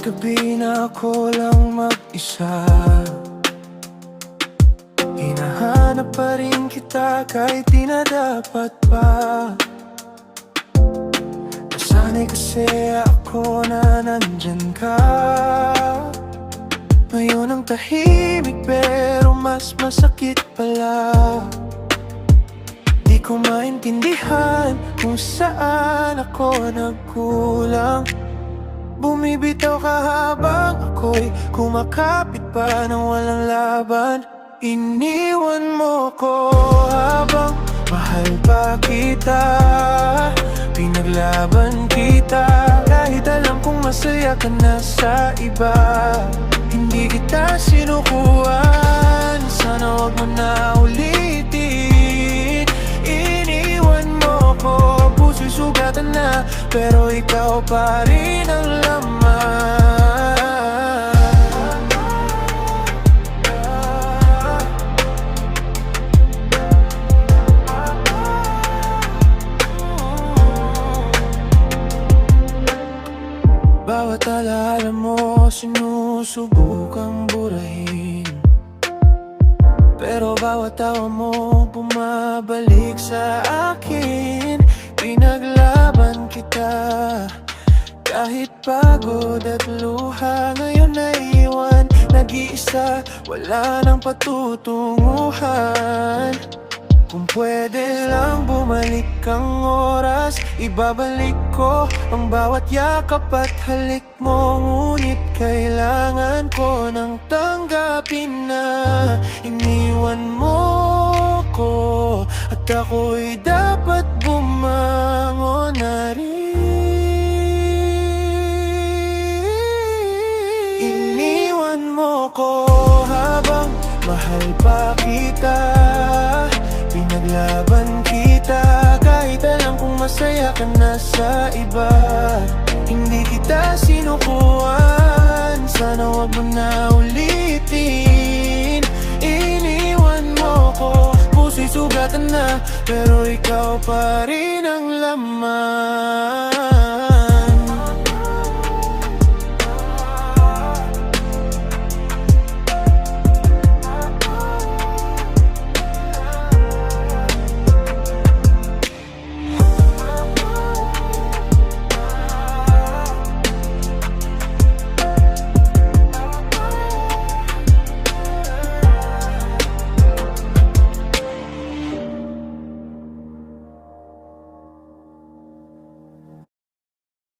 gabi na ako lang mag-isa, hinahanap pa rin kita kahit di na dapat pa. Nasanay kasi ako na nandyan ka. Ngayon ang tahimik pero mas masakit pala. Di ko maintindihan kung saan ako nagkulang. Bumibitaw ka habang ako'y kumakapit pa ng walang laban. Iniwan mo ko habang mahal pa kita. Pinaglaban kita kahit alam kong masaya ka na sa iba. Hindi kita sinukuhan, sana wag mo na ulitin. Iniwan mo ko, puso'y sugatan na, pero ikaw pa rin ang laman. Bawat alaala mo sinusubukang burahin, pero bawat tawa mo bumabalik sa akin. Pinaglaban kita kahit pagod at luha. Ngayon naiwan, nag-iisa, wala nang patutunguhan. Kung pwede lang bumalik ang oras, ibabalik ko ang bawat yakap at halik mo. Ngunit kailangan ko nang tanggapin na iniwan mo ko, at ako'y dapat bumangon na rin. Iniwan mo ko habang mahal pa kita. Pinaglaban kita kahit alam kong masaya ka na sa iba. Hindi kita sinukuhan, sana wag mo na ulitin. Iniwan mo ko, puso'y sugatan na, pero ikaw pa rin ang laman.